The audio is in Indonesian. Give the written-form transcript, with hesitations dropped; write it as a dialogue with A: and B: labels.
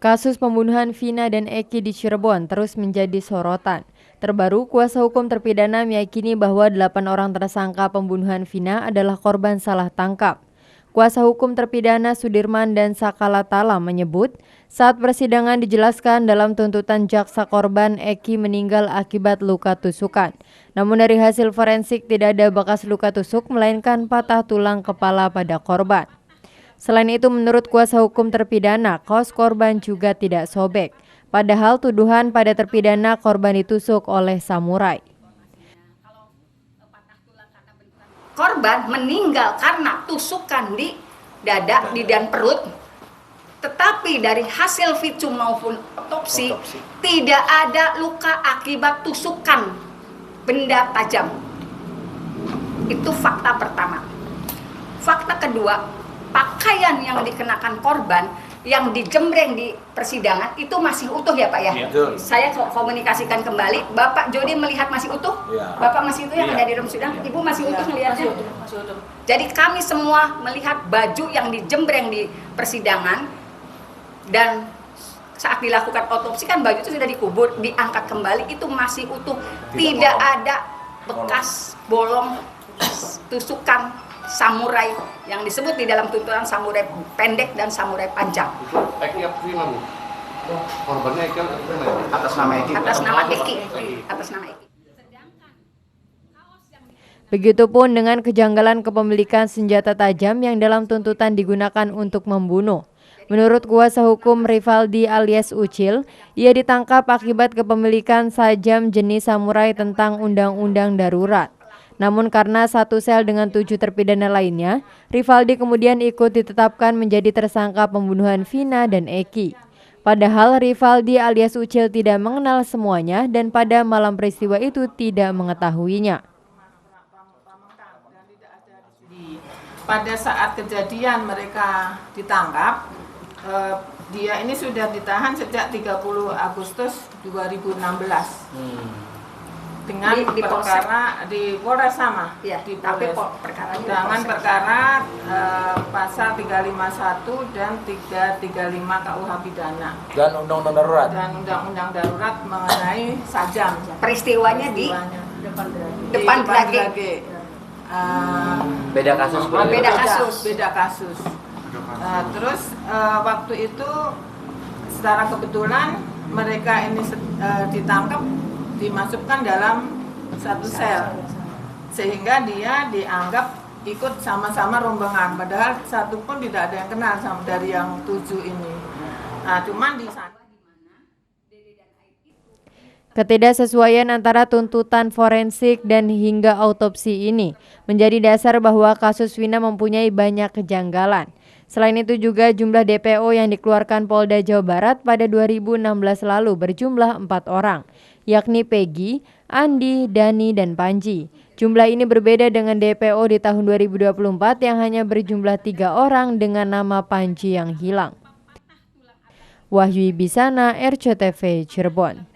A: Kasus pembunuhan Vina dan Eki di Cirebon terus menjadi sorotan. Terbaru, kuasa hukum terpidana meyakini bahwa 8 orang tersangka pembunuhan Vina adalah korban salah tangkap. Kuasa hukum terpidana Sudirman dan Sakalatala menyebut, saat persidangan dijelaskan dalam tuntutan jaksa korban Eki meninggal akibat luka tusukan. Namun dari hasil forensik tidak ada bekas luka tusuk melainkan patah tulang kepala pada korban. Selain itu, menurut kuasa hukum terpidana, kaos korban juga tidak sobek. Padahal tuduhan pada terpidana korban ditusuk oleh samurai.
B: Korban meninggal karena tusukan di dada, di dan perut. Tetapi dari hasil visum maupun otopsi tidak ada luka akibat tusukan benda tajam. Itu fakta pertama. Fakta kedua, pakaian yang dikenakan korban yang dijembreng di persidangan itu masih utuh ya Pak ya?
C: Betul.
B: Saya komunikasikan kembali, Bapak Jody melihat masih utuh?
C: Ya.
B: Bapak masih utuh yang ada di ruang sidang? Ya. Ibu masih utuh melihatnya? Masih utuh. Jadi kami semua melihat baju yang dijembreng di persidangan dan saat dilakukan otopsi kan baju itu sudah dikubur, diangkat kembali itu masih utuh. Tidak ada bekas bolong tusukan samurai yang disebut di dalam tuntutan samurai pendek dan samurai panjang.
D: Eki apa sih Mam? Korbannya Eki
C: Atas nama Eki.
B: Atas nama Eki. Atas nama Eki.
A: Begitupun dengan kejanggalan kepemilikan senjata tajam yang dalam tuntutan digunakan untuk membunuh. Menurut kuasa hukum Rivaldi alias Ucil, ia ditangkap akibat kepemilikan sajam jenis samurai tentang undang-undang darurat. Namun karena satu sel dengan 7 terpidana lainnya, Rivaldi kemudian ikut ditetapkan menjadi tersangka pembunuhan Vina dan Eki. Padahal Rivaldi alias Ucil tidak mengenal semuanya dan pada malam peristiwa itu tidak mengetahuinya.
E: Pada saat kejadian mereka ditangkap, dia ini sudah ditahan sejak 30 Agustus 2016. Dengan
B: di
E: perkara di Polres sama
B: ya,
E: di
B: tapi
E: Polres
B: dengan
E: perkara pasal 351 dan 335 KUH pidana
C: Dan undang-undang darurat.
E: dan undang-undang darurat mengenai sajam.
B: peristiwanya di depan Brage.
C: Beda kasus.
E: Beda kasus. Terus waktu itu secara kebetulan mereka ini ditangkap, dimasukkan dalam satu sel sehingga dia dianggap ikut sama-sama rombongan, padahal satu pun tidak ada yang kenal sama dari yang 7 ini. Nah, cuman di sana
A: Ketidaksesuaian antara tuntutan forensik dan hingga autopsi ini menjadi dasar bahwa kasus Vina mempunyai banyak kejanggalan. Selain itu juga jumlah DPO yang dikeluarkan Polda Jawa Barat pada 2016 lalu berjumlah 4 orang, yakni Peggy, Andi, Dani, dan Panji. Jumlah ini berbeda dengan DPO di tahun 2024 yang hanya berjumlah 3 orang dengan nama Panji yang hilang. Wahyu Ibisana, RCTV, Cirebon.